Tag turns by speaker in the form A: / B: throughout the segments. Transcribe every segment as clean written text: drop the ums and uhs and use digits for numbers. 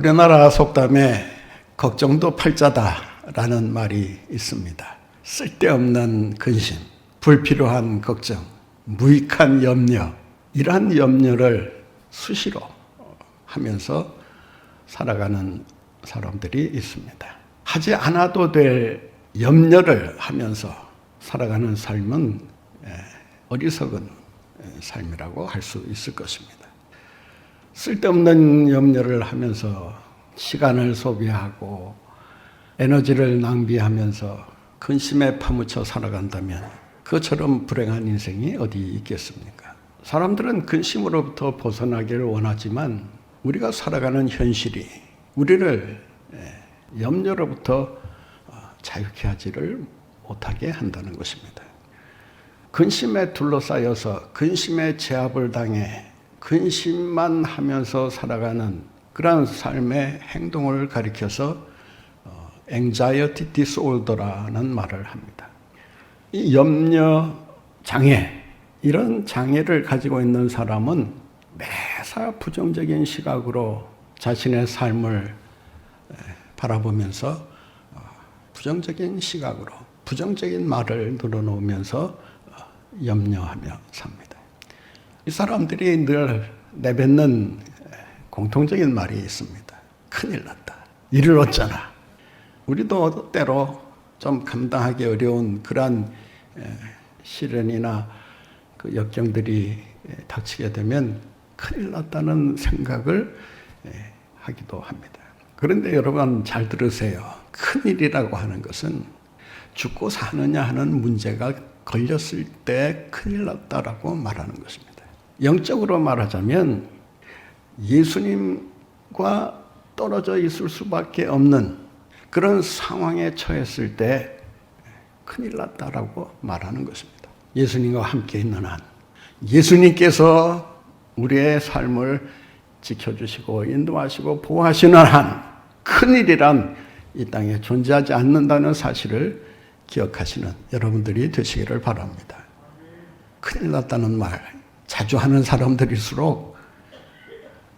A: 우리나라 속담에 걱정도 팔자다라는 말이 있습니다. 쓸데없는 근심, 불필요한 걱정, 무익한 염려, 이러한 염려를 수시로 하면서 살아가는 사람들이 있습니다. 하지 않아도 될 염려를 하면서 살아가는 삶은 어리석은 삶이라고 할 수 있을 것입니다. 쓸데없는 염려를 하면서 시간을 소비하고 에너지를 낭비하면서 근심에 파묻혀 살아간다면 그처럼 불행한 인생이 어디 있겠습니까? 사람들은 근심으로부터 벗어나기를 원하지만 우리가 살아가는 현실이 우리를 염려로부터 자유케 하지를 못하게 한다는 것입니다. 근심에 둘러싸여서 근심에 제압을 당해 근심만 하면서 살아가는 그러한 삶의 행동을 가리켜서 anxiety disorder라는 말을 합니다. 이 염려 장애, 이런 장애를 가지고 있는 사람은 매사 부정적인 시각으로 자신의 삶을 바라보면서 부정적인 시각으로 부정적인 말을 늘어놓으면서 염려하며 삽니다. 이 사람들이 늘 내뱉는 공통적인 말이 있습니다. 큰일 났다. 일을 어쩌나. 우리도 때로 좀 감당하기 어려운 그러한 시련이나 그 역경들이 닥치게 되면 큰일 났다는 생각을 하기도 합니다. 그런데 여러분 잘 들으세요. 큰일이라고 하는 것은 죽고 사느냐 하는 문제가 걸렸을 때 큰일 났다라고 말하는 것입니다. 영적으로 말하자면 예수님과 떨어져 있을 수밖에 없는 그런 상황에 처했을 때 큰일 났다라고 말하는 것입니다. 예수님과 함께 있는 한, 예수님께서 우리의 삶을 지켜주시고 인도하시고 보호하시는 한 큰일이란 이 땅에 존재하지 않는다는 사실을 기억하시는 여러분들이 되시기를 바랍니다. 큰일 났다는 말 자주 하는 사람들일수록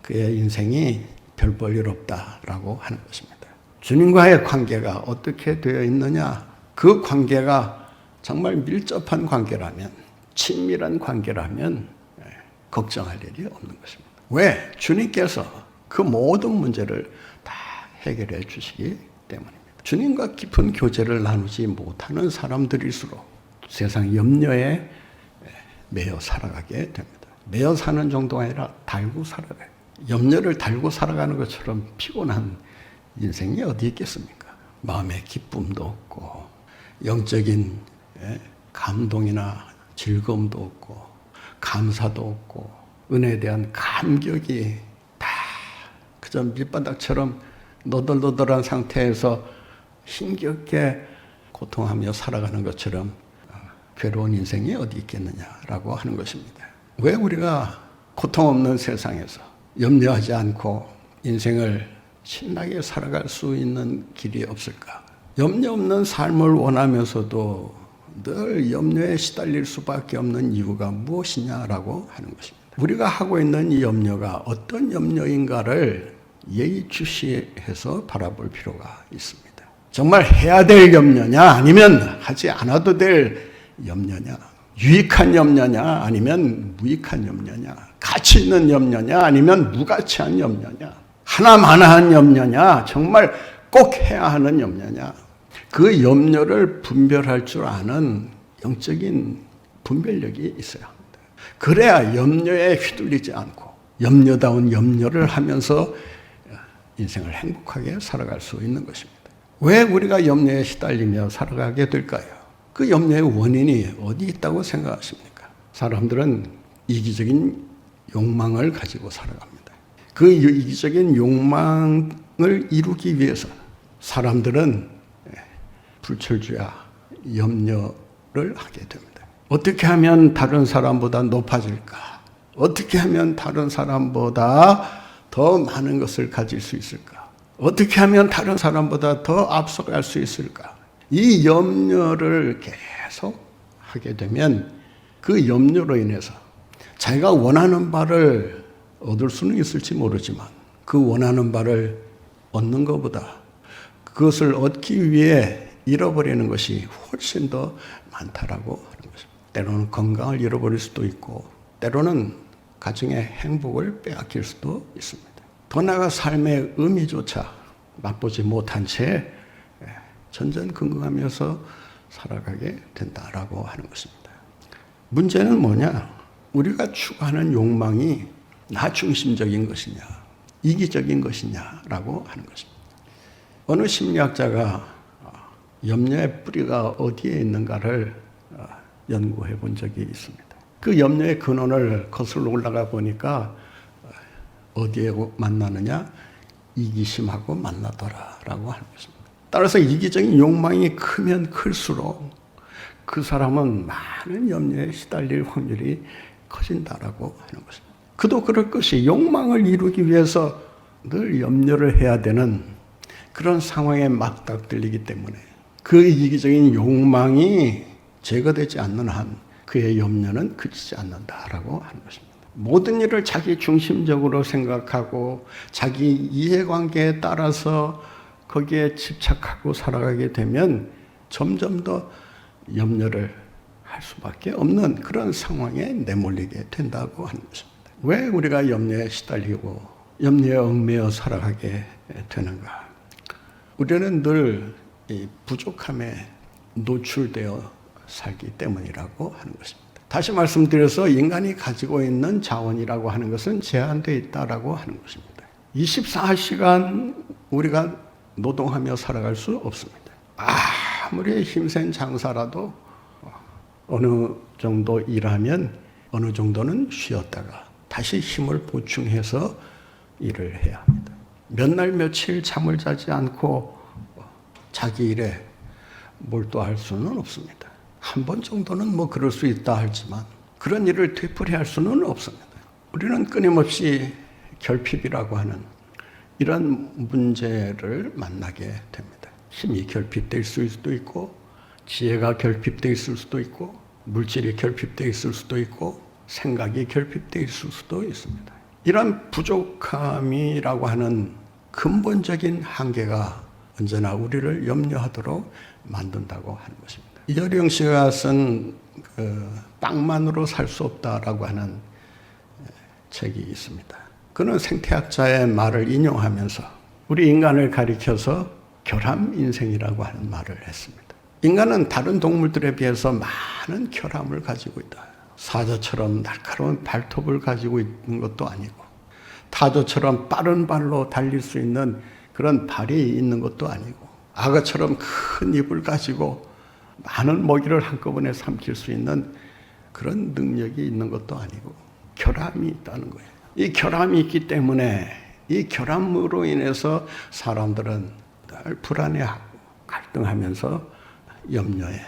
A: 그의 인생이 별 볼 일 없다라고 하는 것입니다. 주님과의 관계가 어떻게 되어 있느냐, 그 관계가 정말 밀접한 관계라면, 친밀한 관계라면 걱정할 일이 없는 것입니다. 왜? 주님께서 그 모든 문제를 다 해결해 주시기 때문입니다. 주님과 깊은 교제를 나누지 못하는 사람들일수록 세상 염려에 매여 살아가게 됩니다. 매여 사는 정도가 아니라 달고 살아가요. 염려를 달고 살아가는 것처럼 피곤한 인생이 어디 있겠습니까? 마음에 기쁨도 없고 영적인 감동이나 즐거움도 없고 감사도 없고 은혜에 대한 감격이 다 그저 밑바닥처럼 너덜너덜한 상태에서 힘겹게 고통하며 살아가는 것처럼 괴로운 인생이 어디 있겠느냐라고 하는 것입니다. 왜 우리가 고통 없는 세상에서 염려하지 않고 인생을 신나게 살아갈 수 있는 길이 없을까? 염려 없는 삶을 원하면서도 늘 염려에 시달릴 수밖에 없는 이유가 무엇이냐라고 하는 것입니다. 우리가 하고 있는 이 염려가 어떤 염려인가를 예의주시해서 바라볼 필요가 있습니다. 정말 해야 될 염려냐 아니면 하지 않아도 될 염려냐, 유익한 염려냐 아니면 무익한 염려냐, 가치 있는 염려냐 아니면 무가치한 염려냐, 하나마나한 염려냐, 정말 꼭 해야 하는 염려냐, 그 염려를 분별할 줄 아는 영적인 분별력이 있어야 합니다. 그래야 염려에 휘둘리지 않고 염려다운 염려를 하면서 인생을 행복하게 살아갈 수 있는 것입니다. 왜 우리가 염려에 시달리며 살아가게 될까요? 그 염려의 원인이 어디 있다고 생각하십니까? 사람들은 이기적인 욕망을 가지고 살아갑니다. 그 이기적인 욕망을 이루기 위해서 사람들은 불철주야 염려를 하게 됩니다. 어떻게 하면 다른 사람보다 높아질까? 어떻게 하면 다른 사람보다 더 많은 것을 가질 수 있을까? 어떻게 하면 다른 사람보다 더 앞서갈 수 있을까? 이 염려를 계속 하게 되면 그 염려로 인해서 자기가 원하는 바를 얻을 수는 있을지 모르지만 그 원하는 바를 얻는 것보다 그것을 얻기 위해 잃어버리는 것이 훨씬 더 많다라고 하는 것입니다. 때로는 건강을 잃어버릴 수도 있고 때로는 가정의 행복을 빼앗길 수도 있습니다. 더 나아가 삶의 의미조차 맛보지 못한 채 전전긍긍하면서 살아가게 된다라고 하는 것입니다. 문제는 뭐냐? 우리가 추구하는 욕망이 나 중심적인 것이냐, 이기적인 것이냐라고 하는 것입니다. 어느 심리학자가 염려의 뿌리가 어디에 있는가를 연구해 본 적이 있습니다. 그 염려의 근원을 거슬러 올라가 보니까 어디에 만나느냐? 이기심하고 만나더라라고 하는 것입니다. 따라서 이기적인 욕망이 크면 클수록 그 사람은 많은 염려에 시달릴 확률이 커진다라고 하는 것입니다. 그도 그럴 것이 욕망을 이루기 위해서 늘 염려를 해야 되는 그런 상황에 맞닥뜨리기 때문에 그 이기적인 욕망이 제거되지 않는 한 그의 염려는 그치지 않는다라고 하는 것입니다. 모든 일을 자기 중심적으로 생각하고 자기 이해관계에 따라서 거기에 집착하고 살아가게 되면 점점 더 염려를 할 수밖에 없는 그런 상황에 내몰리게 된다고 하는 것입니다. 왜 우리가 염려에 시달리고 염려에 얽매여 살아가게 되는가? 우리는 늘 이 부족함에 노출되어 살기 때문이라고 하는 것입니다. 다시 말씀드려서 인간이 가지고 있는 자원이라고 하는 것은 제한되어 있다라고 하는 것입니다. 24시간 우리가 노동하며 살아갈 수 없습니다. 아무리 힘센 장사라도 어느 정도 일하면 어느 정도는 쉬었다가 다시 힘을 보충해서 일을 해야 합니다. 몇 날 며칠 잠을 자지 않고 자기 일에 몰두할 수는 없습니다. 한 번 정도는 뭐 그럴 수 있다 하지만 그런 일을 되풀이할 수는 없습니다. 우리는 끊임없이 결핍이라고 하는 이런 문제를 만나게 됩니다. 힘이 결핍되어 있을 수도 있고 지혜가 결핍되어 있을 수도 있고 물질이 결핍되어 있을 수도 있고 생각이 결핍되어 있을 수도 있습니다. 이런 부족함이라고 하는 근본적인 한계가 언제나 우리를 염려하도록 만든다고 하는 것입니다. 이어령 씨가 쓴 빵만으로 살 수 없다라고 하는 책이 있습니다. 그는 생태학자의 말을 인용하면서 우리 인간을 가리켜서 결함 인생이라고 하는 말을 했습니다. 인간은 다른 동물들에 비해서 많은 결함을 가지고 있다. 사자처럼 날카로운 발톱을 가지고 있는 것도 아니고 타조처럼 빠른 발로 달릴 수 있는 그런 발이 있는 것도 아니고 악어처럼 큰 입을 가지고 많은 먹이를 한꺼번에 삼킬 수 있는 그런 능력이 있는 것도 아니고 결함이 있다는 거예요. 이 결함이 있기 때문에 이 결함으로 인해서 사람들은 늘 불안해하고 갈등하면서 염려에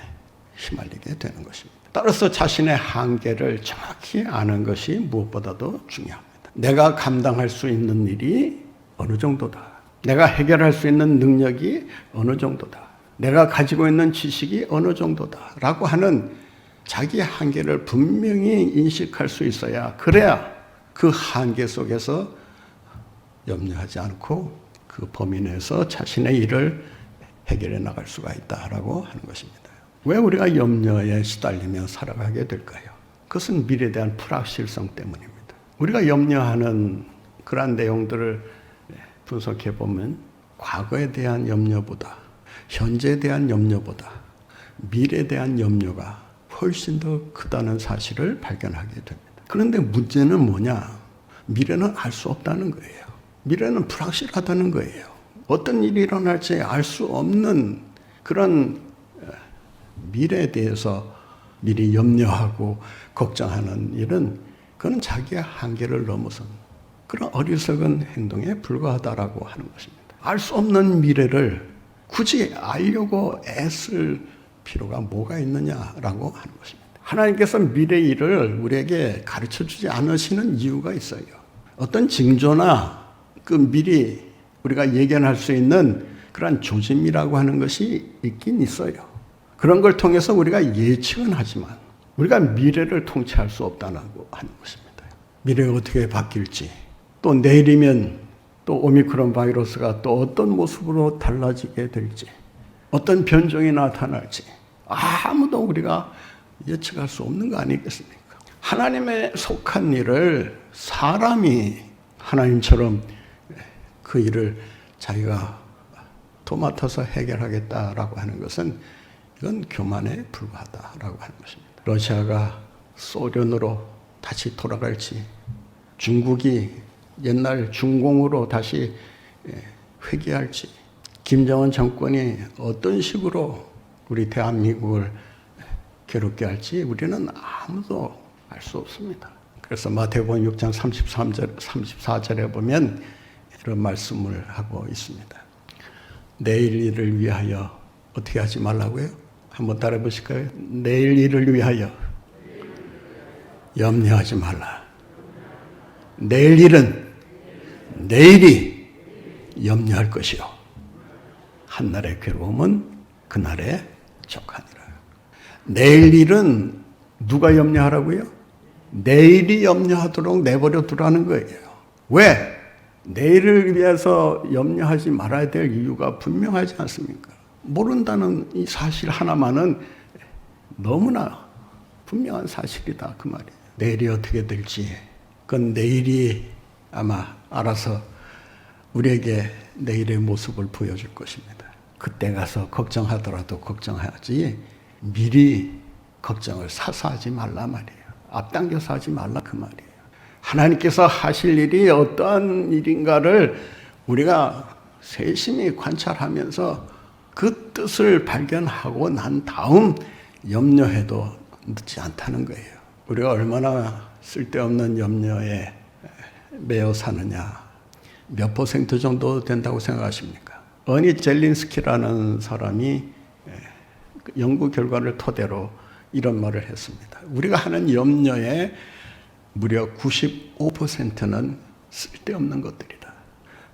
A: 휘말리게 되는 것입니다. 따라서 자신의 한계를 정확히 아는 것이 무엇보다도 중요합니다. 내가 감당할 수 있는 일이 어느 정도다. 내가 해결할 수 있는 능력이 어느 정도다. 내가 가지고 있는 지식이 어느 정도다. 라고 하는 자기 한계를 분명히 인식할 수 있어야 그래야 그 한계 속에서 염려하지 않고 그 범위 내에서 자신의 일을 해결해 나갈 수가 있다라고 하는 것입니다. 왜 우리가 염려에 시달리며 살아가게 될까요? 그것은 미래에 대한 불확실성 때문입니다. 우리가 염려하는 그러한 내용들을 분석해 보면 과거에 대한 염려보다 현재에 대한 염려보다 미래에 대한 염려가 훨씬 더 크다는 사실을 발견하게 됩니다. 그런데 문제는 뭐냐? 미래는 알 수 없다는 거예요. 미래는 불확실하다는 거예요. 어떤 일이 일어날지 알 수 없는 그런 미래에 대해서 미리 염려하고 걱정하는 일은 그건 자기의 한계를 넘어선 그런 어리석은 행동에 불과하다라고 하는 것입니다. 알 수 없는 미래를 굳이 알려고 애쓸 필요가 뭐가 있느냐라고 하는 것입니다. 하나님께서 미래 일을 우리에게 가르쳐주지 않으시는 이유가 있어요. 어떤 징조나 그 미리 우리가 예견할 수 있는 그런 조짐이라고 하는 것이 있긴 있어요. 그런 걸 통해서 우리가 예측은 하지만 우리가 미래를 통치할 수 없다고 하는 것입니다. 미래가 어떻게 바뀔지 또 내일이면 또 오미크론 바이러스가 또 어떤 모습으로 달라지게 될지, 어떤 변종이 나타날지 아무도 우리가 예측할 수 없는 거 아니겠습니까? 하나님의 속한 일을 사람이 하나님처럼 그 일을 자기가 도맡아서 해결하겠다라고 하는 것은 이건 교만에 불과하다라고 하는 것입니다. 러시아가 소련으로 다시 돌아갈지, 중국이 옛날 중공으로 다시 회귀할지, 김정은 정권이 어떤 식으로 우리 대한민국을 괴롭게 할지 우리는 아무도 알 수 없습니다. 그래서 마태복음 6장 34절에 보면 이런 말씀을 하고 있습니다. 내일 일을 위하여 어떻게 하지 말라고요? 한번 따라해 보실까요? 내일 일을 위하여 염려하지 말라. 내일 일은 내일이 염려할 것이요, 한날의 괴로움은 그날에 족하니라. 내일 일은 누가 염려하라고요? 내일이 염려하도록 내버려 두라는 거예요. 왜? 내일을 위해서 염려하지 말아야 될 이유가 분명하지 않습니까? 모른다는 이 사실 하나만은 너무나 분명한 사실이다 그 말이에요. 내일이 어떻게 될지 그건 내일이 아마 알아서 우리에게 내일의 모습을 보여줄 것입니다. 그때 가서 걱정하더라도 걱정하지 미리 걱정을 사서 하지 말라 말이에요. 앞당겨서 하지 말라 그 말이에요. 하나님께서 하실 일이 어떠한 일인가를 우리가 세심히 관찰하면서 그 뜻을 발견하고 난 다음 염려해도 늦지 않다는 거예요. 우리가 얼마나 쓸데없는 염려에 매여 사느냐, 몇 퍼센트 정도 된다고 생각하십니까? 어니 젤린스키라는 사람이 연구 결과를 토대로 이런 말을 했습니다. 우리가 하는 염려의 무려 95%는 쓸데없는 것들이다.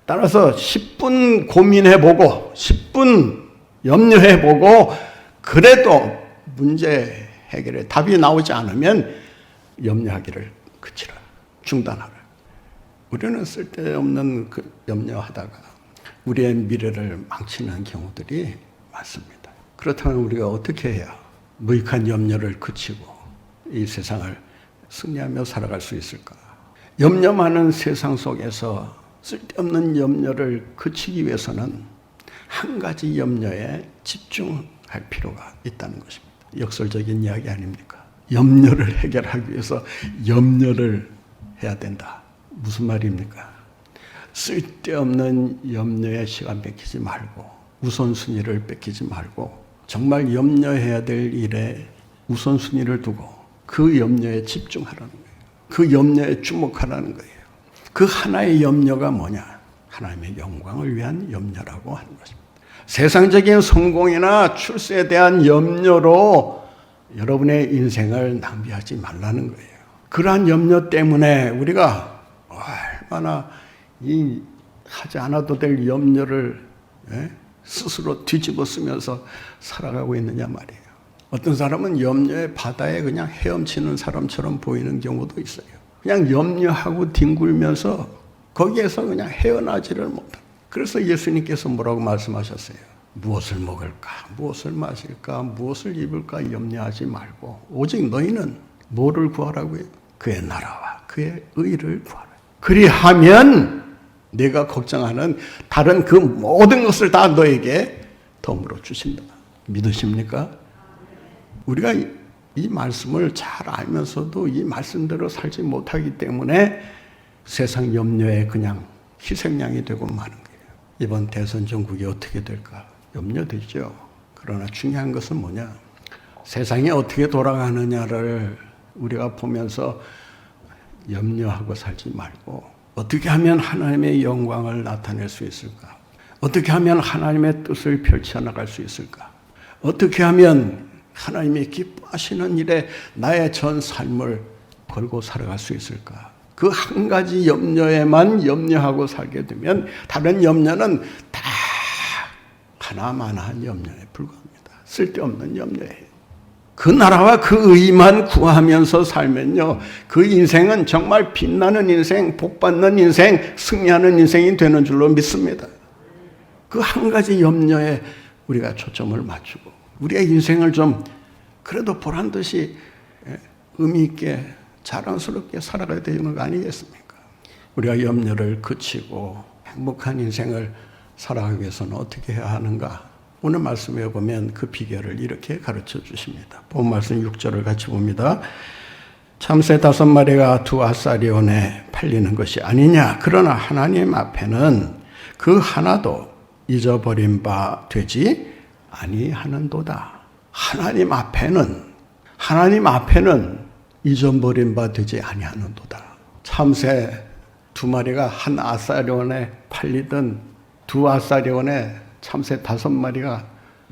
A: 따라서 10분 고민해보고 10분 염려해보고 그래도 문제 해결에 답이 나오지 않으면 염려하기를 그치라, 중단하라. 우리는 쓸데없는 그 염려하다가 우리의 미래를 망치는 경우들이 많습니다. 그렇다면 우리가 어떻게 해야 무익한 염려를 그치고 이 세상을 승리하며 살아갈 수 있을까? 염려 많은 세상 속에서 쓸데없는 염려를 그치기 위해서는 한 가지 염려에 집중할 필요가 있다는 것입니다. 역설적인 이야기 아닙니까? 염려를 해결하기 위해서 염려를 해야 된다. 무슨 말입니까? 쓸데없는 염려에 시간 뺏기지 말고 우선순위를 뺏기지 말고 정말 염려해야 될 일에 우선순위를 두고 그 염려에 집중하라는 거예요. 그 염려에 주목하라는 거예요. 그 하나의 염려가 뭐냐? 하나님의 영광을 위한 염려라고 하는 것입니다. 세상적인 성공이나 출세에 대한 염려로 여러분의 인생을 낭비하지 말라는 거예요. 그러한 염려 때문에 우리가 얼마나 하지 않아도 될 염려를 스스로 뒤집어 쓰면서 살아가고 있느냐 말이에요. 어떤 사람은 염려의 바다에 그냥 헤엄치는 사람처럼 보이는 경우도 있어요. 그냥 염려하고 뒹굴면서 거기에서 그냥 헤어나지를 못해요. 그래서 예수님께서 뭐라고 말씀하셨어요? 무엇을 먹을까? 무엇을 마실까? 무엇을 입을까? 염려하지 말고 오직 너희는 뭐를 구하라고요? 그의 나라와 그의 의를 구하라. 그리하면 내가 걱정하는 다른 그 모든 것을 다 너에게 덤으로 주신다. 믿으십니까? 우리가 이 말씀을 잘 알면서도 이 말씀대로 살지 못하기 때문에 세상 염려에 그냥 희생양이 되고 마는 거예요. 이번 대선 전국이 어떻게 될까 염려되죠. 그러나 중요한 것은 뭐냐? 세상이 어떻게 돌아가느냐를 우리가 보면서 염려하고 살지 말고 어떻게 하면 하나님의 영광을 나타낼 수 있을까? 어떻게 하면 하나님의 뜻을 펼쳐나갈 수 있을까? 어떻게 하면 하나님이 기뻐하시는 일에 나의 전 삶을 걸고 살아갈 수 있을까? 그 한 가지 염려에만 염려하고 살게 되면 다른 염려는 다 하나만한 염려에 불과합니다. 쓸데없는 염려예요. 그 나라와 그 의만 구하면서 살면요, 그 인생은 정말 빛나는 인생, 복받는 인생, 승리하는 인생이 되는 줄로 믿습니다. 그 한 가지 염려에 우리가 초점을 맞추고 우리의 인생을 좀 그래도 보란듯이 의미 있게 자랑스럽게 살아가야 되는 거 아니겠습니까? 우리가 염려를 그치고 행복한 인생을 살아가기 위해서는 어떻게 해야 하는가? 오늘 말씀에 보면 그 비결을 이렇게 가르쳐 주십니다. 본 말씀 6절을 같이 봅니다. 참새 5마리가 두 아사리온에 팔리는 것이 아니냐? 그러나 하나님 앞에는 그 하나도 잊어버린 바 되지 아니하는도다. 하나님 앞에는 잊어버린 바 되지 아니하는도다. 참새 2마리가 한 아사리온에 팔리든 두 아사리온에 참새 5마리가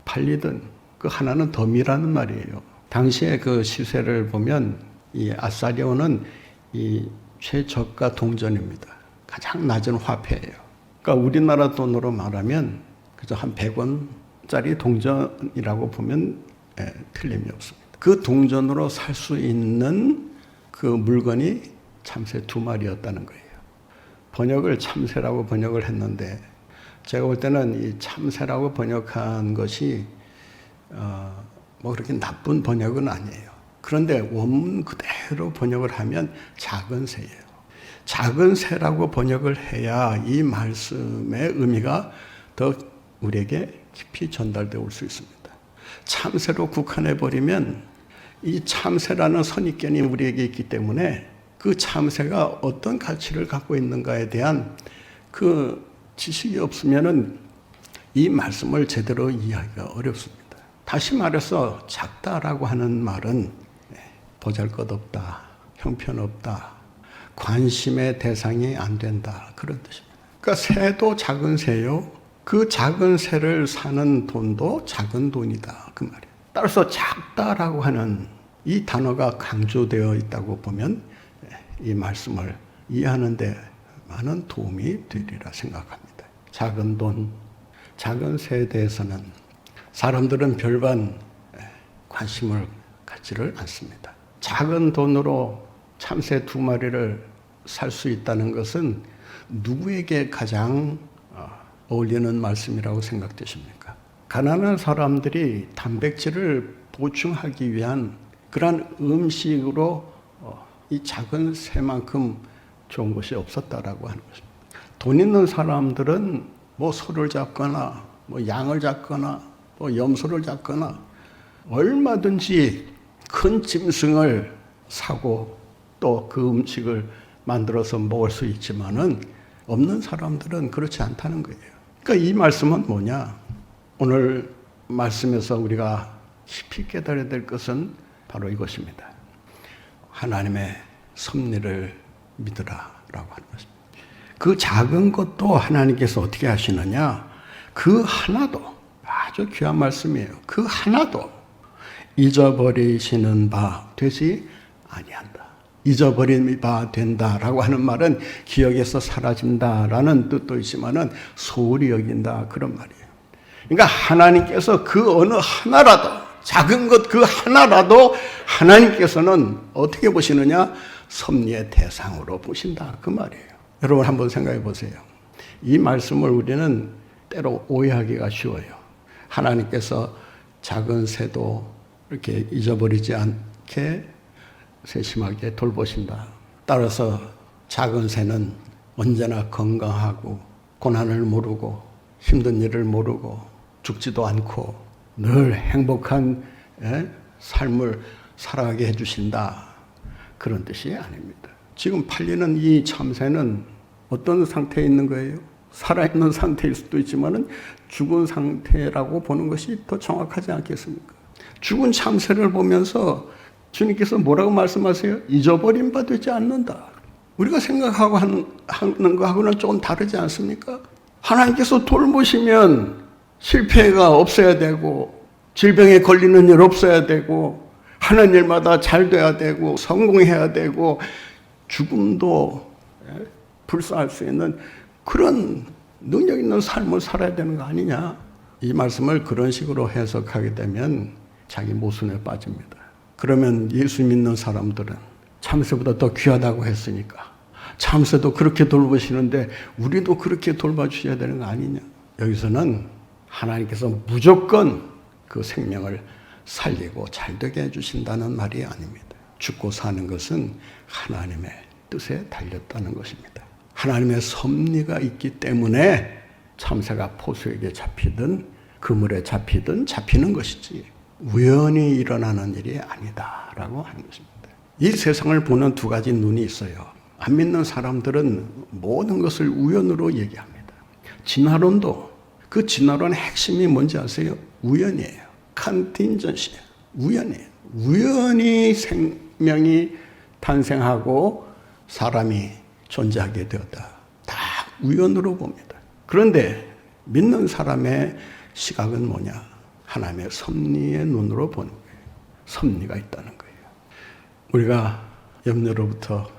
A: 팔리든 그 하나는 덤이라는 말이에요. 당시에 그 시세를 보면 이 아사리온은 이 최저가 동전입니다. 가장 낮은 화폐예요. 그러니까 우리나라 돈으로 말하면 그저 한 100원짜리 동전이라고 보면 틀림이 없습니다. 그 동전으로 살 수 있는 그 물건이 참새 2마리였다는 거예요. 번역을 참새라고 번역을 했는데 제가 볼 때는 이 참새라고 번역한 것이 뭐 그렇게 나쁜 번역은 아니에요. 그런데 원문 그대로 번역을 하면 작은 새예요. 작은 새라고 번역을 해야 이 말씀의 의미가 더 우리에게 깊이 전달되어 올 수 있습니다. 참새로 국한해버리면 이 참새라는 선입견이 우리에게 있기 때문에 그 참새가 어떤 가치를 갖고 있는가에 대한 그 지식이 없으면은 이 말씀을 제대로 이해하기가 어렵습니다. 다시 말해서 작다라고 하는 말은 보잘것없다, 형편없다, 관심의 대상이 안 된다 그런 뜻입니다. 그러니까 새도 작은 새요. 그 작은 새를 사는 돈도 작은 돈이다 그 말이에요. 따라서 작다라고 하는 이 단어가 강조되어 있다고 보면 이 말씀을 이해하는 데 많은 도움이 되리라 생각합니다. 작은 돈, 작은 새에 대해서는 사람들은 별반 관심을 갖지를 않습니다. 작은 돈으로 참새 2마리를 살 수 있다는 것은 누구에게 가장 어울리는 말씀이라고 생각되십니까? 가난한 사람들이 단백질을 보충하기 위한 그러한 음식으로 이 작은 새만큼 좋은 것이 없었다라고 하는 것입니다. 돈 있는 사람들은 뭐 소를 잡거나 뭐 양을 잡거나 뭐 염소를 잡거나 얼마든지 큰 짐승을 사고 또 그 음식을 만들어서 먹을 수 있지만은 없는 사람들은 그렇지 않다는 거예요. 그러니까 이 말씀은 뭐냐? 오늘 말씀에서 우리가 깊이 깨달아야 될 것은 바로 이것입니다. 하나님의 섭리를 믿으라라고 하는 것입니다. 그 작은 것도 하나님께서 어떻게 하시느냐? 그 하나도 아주 귀한 말씀이에요. 그 하나도 잊어버리시는 바 되지 아니한다. 잊어버린 바 된다라고 하는 말은 기억에서 사라진다라는 뜻도 있지만은 소홀히 여긴다 그런 말이에요. 그러니까 하나님께서 그 어느 하나라도 작은 것 그 하나라도 하나님께서는 어떻게 보시느냐? 섭리의 대상으로 보신다 그 말이에요. 여러분 한번 생각해 보세요. 이 말씀을 우리는 때로 오해하기가 쉬워요. 하나님께서 작은 새도 이렇게 잊어버리지 않게 세심하게 돌보신다. 따라서 작은 새는 언제나 건강하고 고난을 모르고 힘든 일을 모르고 죽지도 않고 늘 행복한 삶을 살아가게 해주신다. 그런 뜻이 아닙니다. 지금 팔리는 이 참새는 어떤 상태에 있는 거예요? 살아있는 상태일 수도 있지만은 죽은 상태라고 보는 것이 더 정확하지 않겠습니까? 죽은 참새를 보면서 주님께서 뭐라고 말씀하세요? 잊어버린 바 되지 않는다. 우리가 생각하고 하는 거하고는 조금 다르지 않습니까? 하나님께서 돌보시면 실패가 없어야 되고 질병에 걸리는 일 없어야 되고 하는 일마다 잘 돼야 되고 성공해야 되고 죽음도 불사할 수 있는 그런 능력 있는 삶을 살아야 되는 거 아니냐? 이 말씀을 그런 식으로 해석하게 되면 자기 모순에 빠집니다. 그러면 예수 믿는 사람들은 참새보다 더 귀하다고 했으니까 참새도 그렇게 돌보시는데 우리도 그렇게 돌봐주셔야 되는 거 아니냐. 여기서는 하나님께서 무조건 그 생명을 살리고 잘되게 해주신다는 말이 아닙니다. 죽고 사는 것은 하나님의 뜻에 달렸다는 것입니다. 하나님의 섭리가 있기 때문에 참새가 포수에게 잡히든 그물에 잡히든 잡히는 것이지 우연히 일어나는 일이 아니다라고 하는 것입니다. 이 세상을 보는 두 가지 눈이 있어요. 안 믿는 사람들은 모든 것을 우연으로 얘기합니다. 진화론도 그 진화론의 핵심이 뭔지 아세요? 우연이에요. 컨틴전시예요. 우연이에요. 우연히 생명이 탄생하고 사람이 존재하게 되었다. 다 우연으로 봅니다. 그런데 믿는 사람의 시각은 뭐냐? 하나님의 섭리의 눈으로 보는 거예요. 섭리가 있다는 거예요. 우리가 염려로부터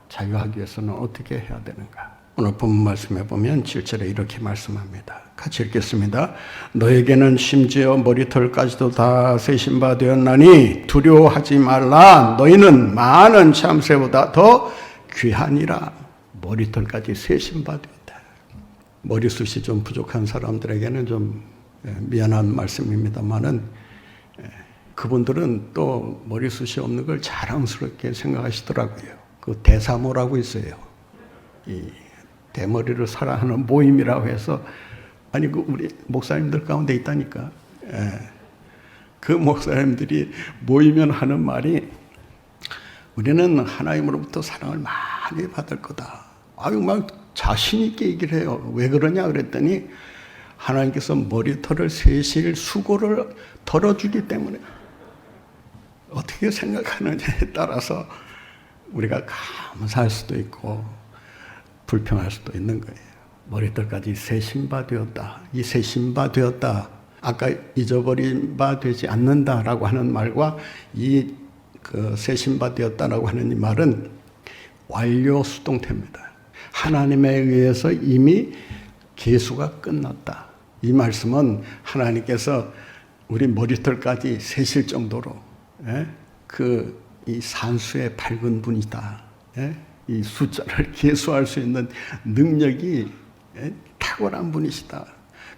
A: 자유하기 위해서는 어떻게 해야 되는가? 오늘 본문 말씀에 보면 7절에 이렇게 말씀합니다. 같이 읽겠습니다. 너에게는 심지어 머리털까지도 다 세신 바 되었나니 두려워하지 말라. 너희는 많은 참새보다 더 귀하니라. 머리털까지 세신 바 되었다. 머리숱이 좀 부족한 사람들에게는 좀 미안한 말씀입니다만은 그분들은 또 머리숱이 없는 걸 자랑스럽게 생각하시더라고요. 그 대사모라고 있어요. 이 대머리를 사랑하는 모임이라고 해서 아니 그 우리 목사님들 가운데 있다니까. 그 목사님들이 모이면 하는 말이 우리는 하나님으로부터 사랑을 많이 받을 거다. 아유 막 자신 있게 얘기를 해요. 왜 그러냐 그랬더니 하나님께서 머리털을 세실 수고를 덜어주기 때문에. 어떻게 생각하느냐에 따라서 우리가 감사할 수도 있고 불평할 수도 있는 거예요. 머리털까지 세신 바 되었다. 이 세신 바 되었다. 아까 잊어버린 바 되지 않는다라고 하는 말과 이 그 세신 바 되었다라고 하는 이 말은 완료 수동태입니다. 하나님에 의해서 이미 계수가 끝났다. 이 말씀은 하나님께서 우리 머리털까지 세실 정도로 이 산수의 밝은 분이다. 이 숫자를 계수할 수 있는 능력이 탁월한 분이시다.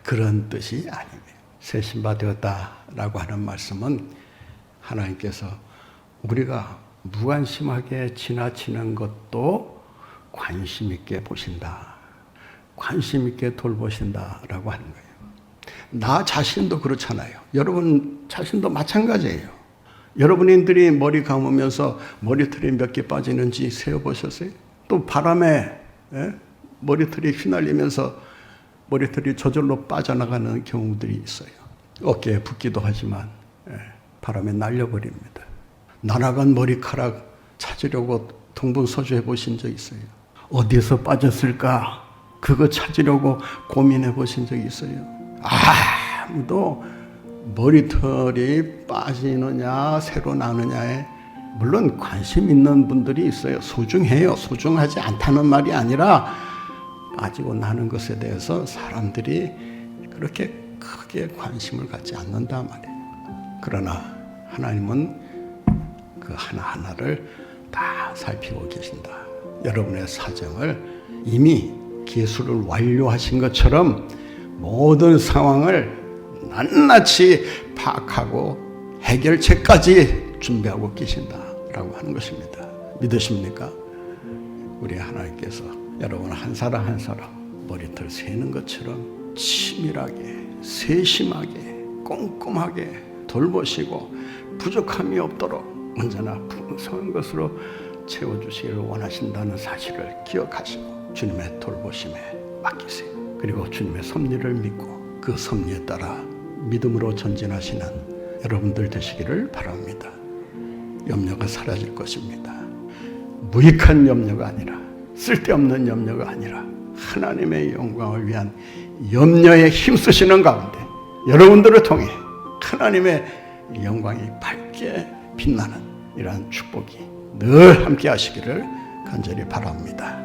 A: 그런 뜻이 아닙니다. 세신 바 되었다라고 하는 말씀은 하나님께서 우리가 무관심하게 지나치는 것도 관심 있게 보신다. 관심 있게 돌보신다라고 하는 거예요. 나 자신도 그렇잖아요. 여러분 자신도 마찬가지예요. 여러분들이 머리 감으면서 머리털이 몇 개 빠지는지 세어보셨어요? 또 바람에 머리털이 휘날리면서 머리털이 저절로 빠져나가는 경우들이 있어요. 어깨에 붙기도 하지만 바람에 날려버립니다. 날아간 머리카락 찾으려고 동분서주해 보신 적 있어요? 어디에서 빠졌을까? 그거 찾으려고 고민해 보신 적 있어요? 아무도 머리털이 빠지느냐 새로 나느냐에 물론 관심 있는 분들이 있어요. 소중해요. 소중하지 않다는 말이 아니라 빠지고 나는 것에 대해서 사람들이 그렇게 크게 관심을 갖지 않는다 말이에요. 그러나 하나님은 그 하나하나를 다 살피고 계신다. 여러분의 사정을 이미 계수를 완료하신 것처럼 모든 상황을 낱낱이 파악하고 해결책까지 준비하고 계신다라고 하는 것입니다. 믿으십니까? 우리 하나님께서 여러분 한 사람 한 사람 머리털 세는 것처럼 치밀하게 세심하게 꼼꼼하게 돌보시고 부족함이 없도록 언제나 풍성한 것으로 채워주시기를 원하신다는 사실을 기억하시고 주님의 돌보심에 맡기세요. 그리고 주님의 섭리를 믿고 그 섭리에 따라 믿음으로 전진하시는 여러분들 되시기를 바랍니다. 염려가 사라질 것입니다. 무익한 염려가 아니라 쓸데없는 염려가 아니라 하나님의 영광을 위한 염려에 힘쓰시는 가운데 여러분들을 통해 하나님의 영광이 밝게 빛나는 이러한 축복이 늘 함께 하시기를 간절히 바랍니다.